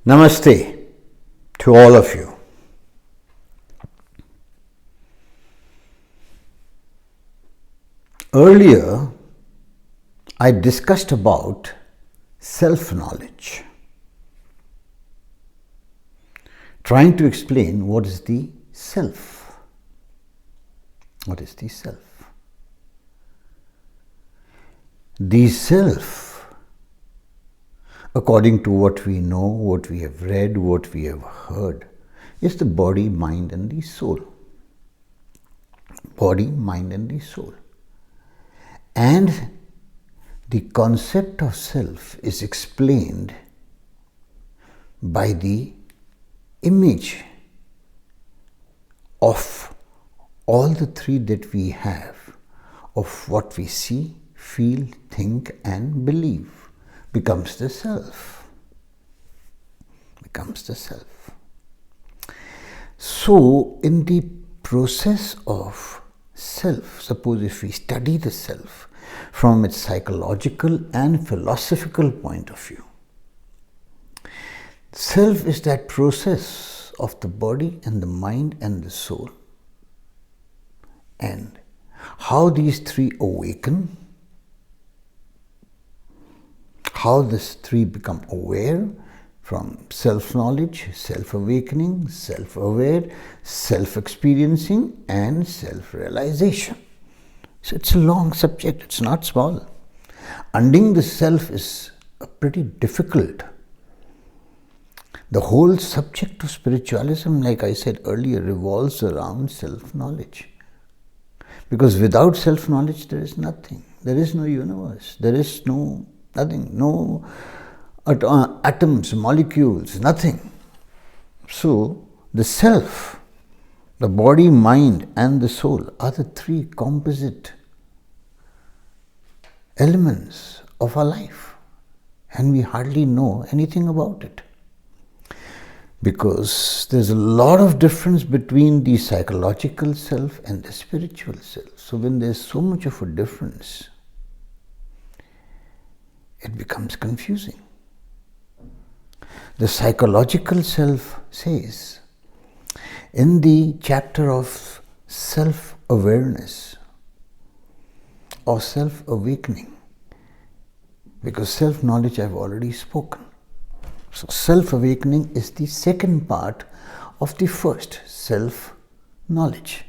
Namaste to all of you. Earlier, I discussed about self-knowledge, trying to explain what is the self. What is the self? The self, according to what we know, what we have read, what we have heard, is the body, mind and the soul. Body, mind and the soul. And the concept of self is explained by the image of all the three that we have, of what we see, feel, think and believe, becomes the self. Becomes the self. So, in the process of self, suppose if we study the self from its psychological and philosophical point of view, self is that process of the body and the mind and the soul, and how these three awaken, how these three become aware from self-knowledge, self-awakening, self-aware, self-experiencing and self-realization. So it's a long subject, it's not small. Undoing the self is pretty difficult. The whole subject of spiritualism, like I said earlier, revolves around self-knowledge. Because without self-knowledge there is nothing. There is no universe. There is no nothing. No atoms, molecules, nothing. So, the self, the body, mind and the soul are the three composite elements of our life. And we hardly know anything about it. Because there's a lot of difference between the psychological self and the spiritual self. So when there's so much of a difference, it becomes confusing. The psychological self says, in the chapter of self-awareness or self-awakening, because self-knowledge I've already spoken. So self-awakening is the second part of the first, self-knowledge.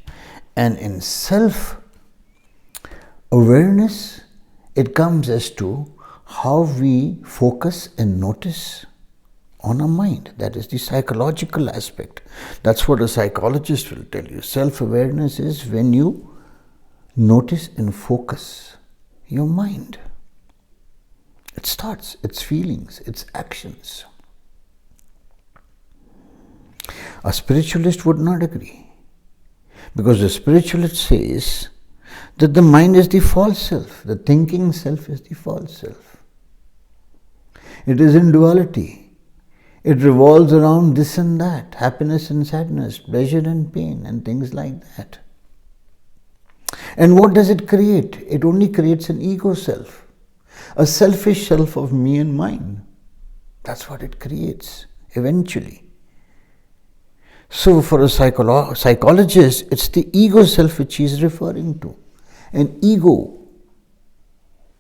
And in self-awareness, it comes as to how we focus and notice on our mind. That is the psychological aspect. That's what a psychologist will tell you. Self-awareness is when you notice and focus your mind. Its thoughts, its feelings, its actions. A spiritualist would not agree. Because the spiritualist says that the mind is the false self. The thinking self is the false self. It is in duality. It revolves around this and that, happiness and sadness, pleasure and pain, and things like that. And what does it create? It only creates an ego self, a selfish self of me and mine. That's what it creates, eventually. So for a psychologist, it's the ego self which he is referring to. An ego,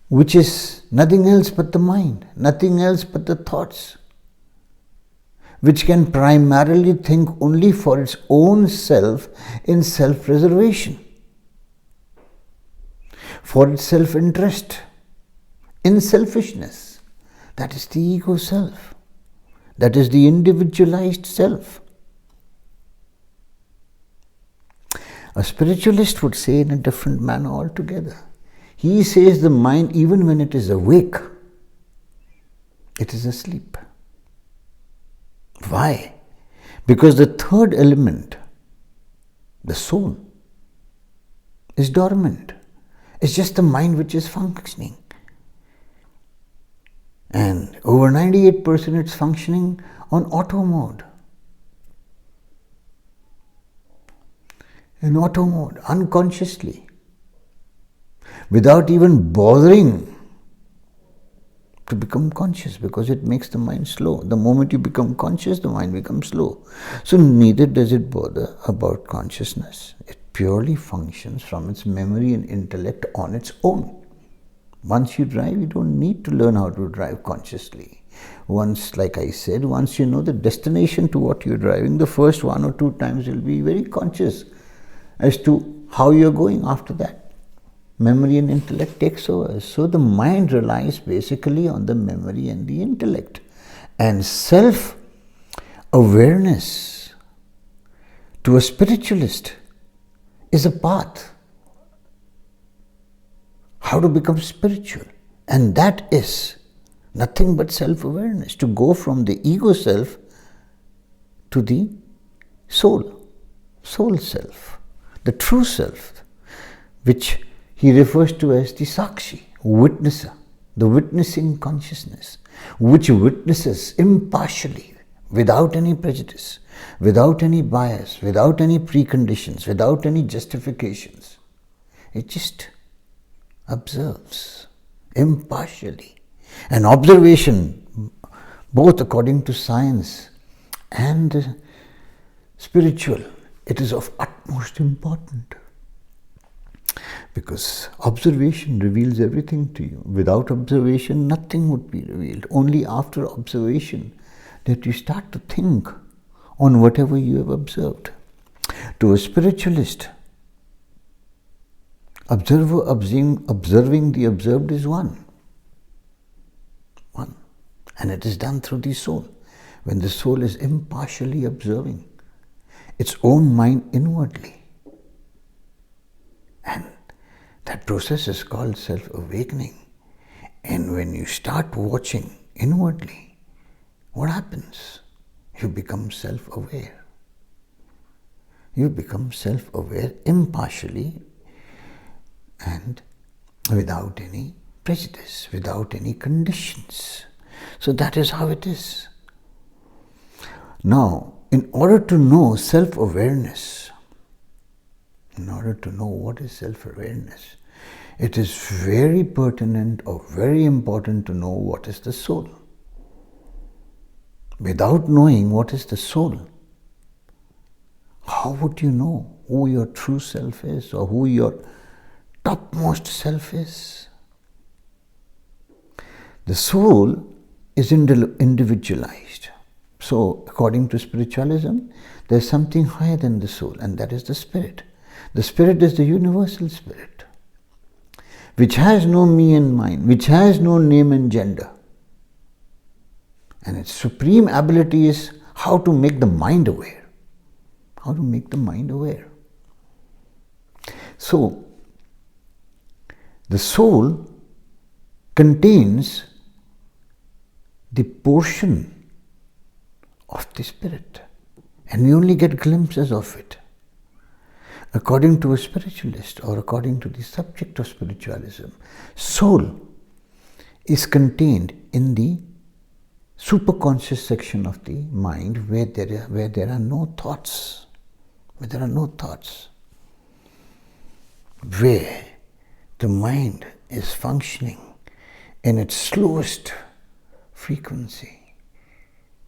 which is nothing else but the mind, nothing else but the thoughts, which can primarily think only for its own self in self-preservation, for its self-interest, in selfishness. That is the ego self. That is the individualized self. A spiritualist would say in a different manner altogether. He says the mind, even when it is awake, it is asleep. Why? Because the third element, the soul, is dormant. It's just the mind which is functioning. And over 98% it's functioning on auto mode. In auto mode, unconsciously, without even bothering to become conscious, because it makes the mind slow. The moment you become conscious, the mind becomes slow. So neither does it bother about consciousness. It purely functions from its memory and intellect on its own. Once you drive, you don't need to learn how to drive consciously. Once, like I said, once you know the destination to what you're driving, the first 1 or 2 times you'll be very conscious as to how you're going. After that, memory and intellect takes over. So the mind relies basically on the memory and the intellect. And self-awareness to a spiritualist is a path. How to become spiritual. And that is nothing but self-awareness. To go from the ego self to the soul self, the true self, which he refers to as the Sakshi, witnesser, the witnessing consciousness, which witnesses impartially, without any prejudice, without any bias, without any preconditions, without any justifications. It just observes impartially. And observation, both according to science and spiritual, it is of utmost importance. Because observation reveals everything to you. Without observation, nothing would be revealed. Only after observation that you start to think on whatever you have observed. To a spiritualist, observing the observed is one. And it is done through the soul. When the soul is impartially observing its own mind inwardly. And that process is called self-awakening. And when you start watching inwardly, what happens? You become self-aware. You become self-aware impartially and without any prejudice, without any conditions. So that is how it is. Now, in order to know self-awareness, in order to know what is self-awareness, it is very pertinent or very important to know what is the soul. Without knowing what is the soul, how would you know who your true self is or who your topmost self is? The soul is individualized. So, according to spiritualism, there is something higher than the soul, and that is the spirit. The spirit is the universal spirit, which has no me and mine, which has no name and gender. And its supreme ability is how to make the mind aware. How to make the mind aware. So, the soul contains the portion of the spirit, and we only get glimpses of it. According to a spiritualist or according to the subject of spiritualism, soul is contained in the superconscious section of the mind where there are no thoughts. Where there are no thoughts. Where the mind is functioning in its slowest frequency.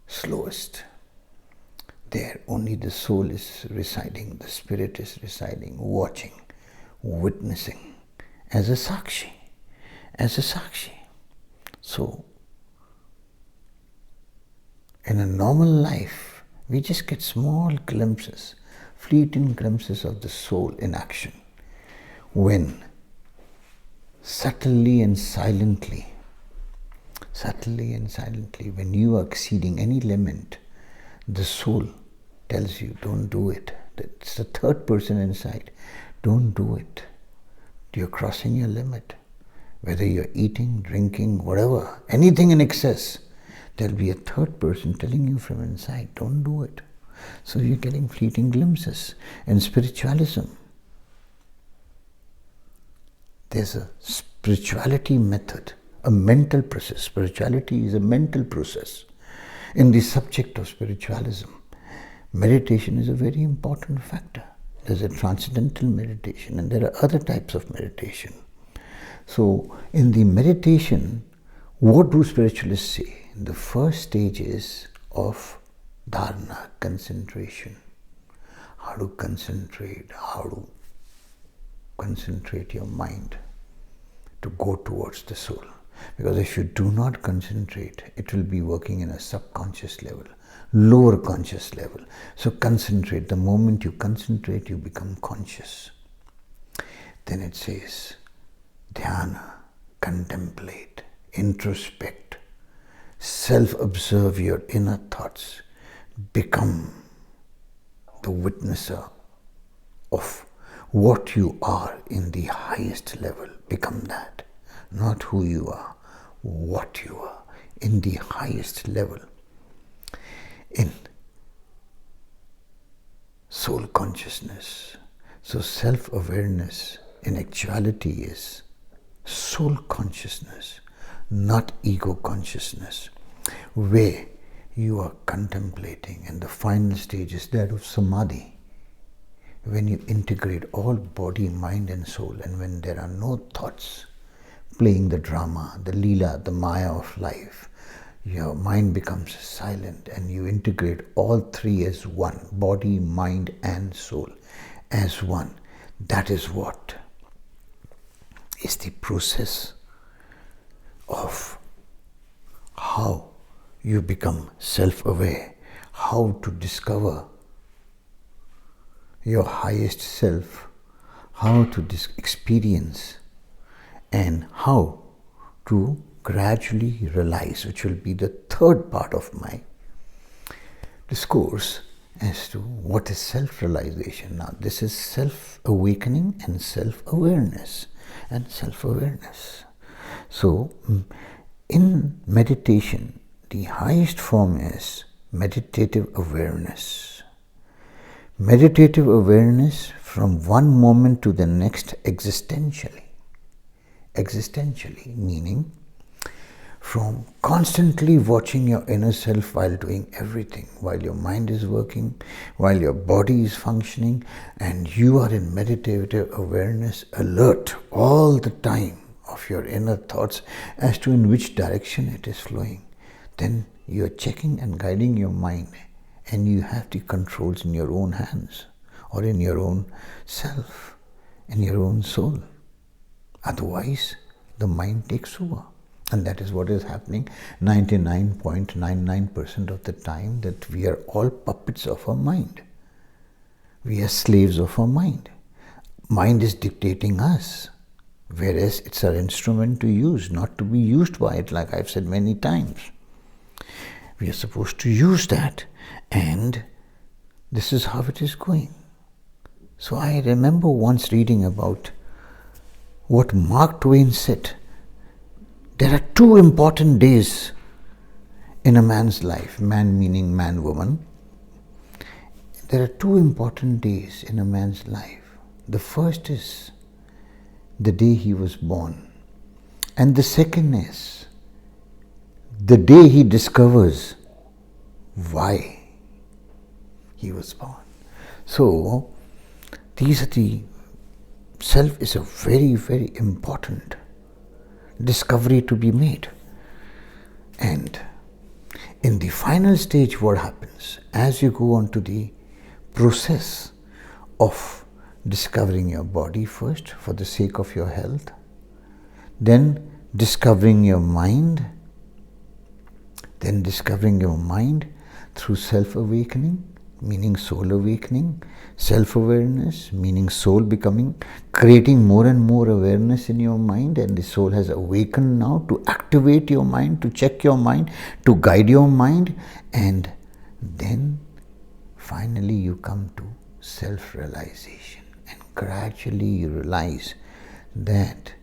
Slowest. There only the soul is residing, the spirit is residing, watching, witnessing, as a Sakshi. As a Sakshi. So, in a normal life, we just get small glimpses, fleeting glimpses of the soul in action. When subtly and silently, when you are exceeding any limit, the soul tells you, don't do it. It's the third person inside. Don't do it. You're crossing your limit. Whether you're eating, drinking, whatever, anything in excess, there'll be a third person telling you from inside, don't do it. So you're getting fleeting glimpses. In spiritualism, there's a spirituality method, a mental process. Spirituality is a mental process. In the subject of spiritualism, meditation is a very important factor. There's a transcendental meditation and there are other types of meditation. So, in the meditation, What do spiritualists say? The first stage is of dharana, concentration. How to concentrate your mind to go towards the soul. Because if you do not concentrate, it will be working in a subconscious level, lower conscious level. So concentrate. The moment you concentrate, you become conscious. Then it says, dhyana, contemplate, introspect, self-observe your inner thoughts, become the witnesser of what you are in the highest level. Become that. Not who you are, what you are in the highest level. In soul consciousness. So self-awareness in actuality is soul consciousness, not ego consciousness, where you are contemplating, and the final stage is that of samadhi, when you integrate all body, mind and soul, and when there are no thoughts playing the drama, the leela, the maya of life, your mind becomes silent and you integrate all three as one, body, mind and soul as one. That is what is the process of how you become self-aware, how to discover your highest self, how to experience, and how to gradually realize, which will be the third part of my discourse as to what is self-realization. Now, this is self-awakening and self-awareness. So, in meditation, the highest form is meditative awareness. Meditative awareness from one moment to the next existentially. Existentially, meaning from constantly watching your inner self while doing everything, while your mind is working, while your body is functioning, and you are in meditative awareness, alert all the time of your inner thoughts as to in which direction it is flowing. Then you are checking and guiding your mind, and you have the controls in your own hands or in your own self, in your own soul. Otherwise, the mind takes over. And that is what is happening 99.99% of the time, that we are all puppets of our mind. We are slaves of our mind. Mind is dictating us, whereas it's our instrument to use, not to be used by it, like I've said many times. We are supposed to use that, and this is how it is going. So I remember once reading about what Mark Twain said. There are two important days in a man's life, man meaning man, woman. There are two important days in a man's life. The first is the day he was born, and the second is the day he discovers why he was born. So, these are the self is a very, very important discovery to be made. And in the final stage, what happens? As you go on to the process of discovering your body first for the sake of your health, then discovering your mind, through self-awakening, meaning soul awakening, self-awareness, meaning soul becoming, creating more and more awareness in your mind, and the soul has awakened now to activate your mind, to check your mind, to guide your mind, and then finally you come to self-realization, and gradually you realize that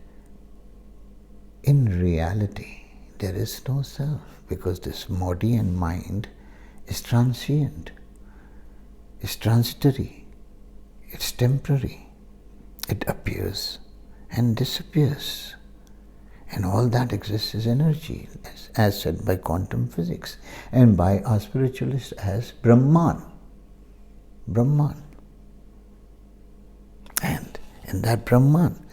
in reality there is no self, because this body and mind is transient. It's transitory, it's temporary, it appears and disappears, and all that exists is energy, as said by quantum physics and by our spiritualists as Brahman. And in that Brahman,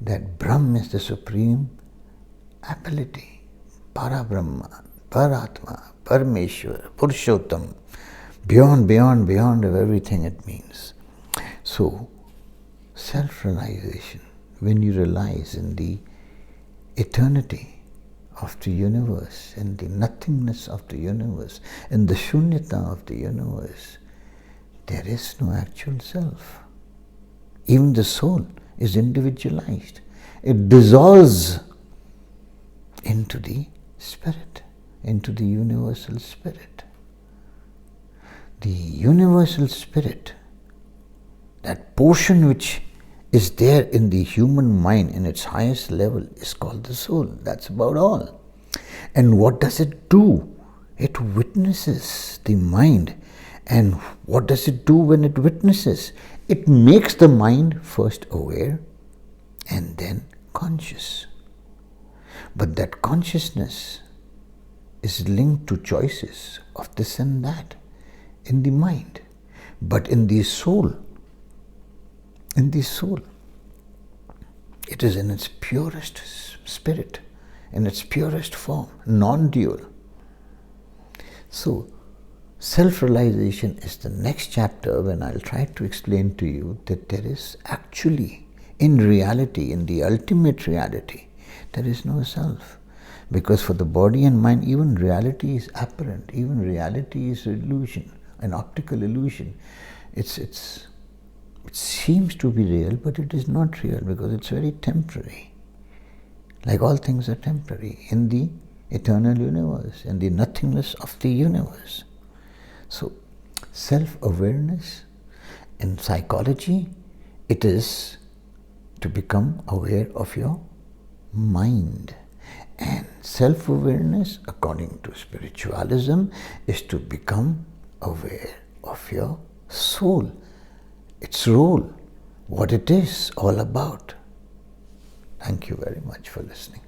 that Brahm is the supreme ability, Parabrahma, Paratma, Parameshwar, Purushottam, beyond of everything it means. So, self-realization, when you realize in the eternity of the universe, in the nothingness of the universe, in the shunyata of the universe, there is no actual self. Even the soul is individualized. It dissolves into the spirit, into the universal spirit. The universal spirit, that portion which is there in the human mind in its highest level, is called the soul. That's about all. And what does it do? It witnesses the mind. And what does it do when it witnesses? It makes the mind first aware and then conscious. But that consciousness is linked to choices of this and that in the mind. But in the soul, it is in its purest spirit, in its purest form, non-dual. So, self-realization is the next chapter when I'll try to explain to you that there is actually, in reality, in the ultimate reality, there is no self. Because for the body and mind, even reality is apparent, even reality is illusion, an optical illusion. It seems to be real, but it is not real because it's very temporary. Like all things are temporary in the eternal universe, in the nothingness of the universe. So, self-awareness in psychology, it is to become aware of your mind. And self-awareness, according to spiritualism, is to become aware of your soul, its role, what it is all about. Thank you very much for listening.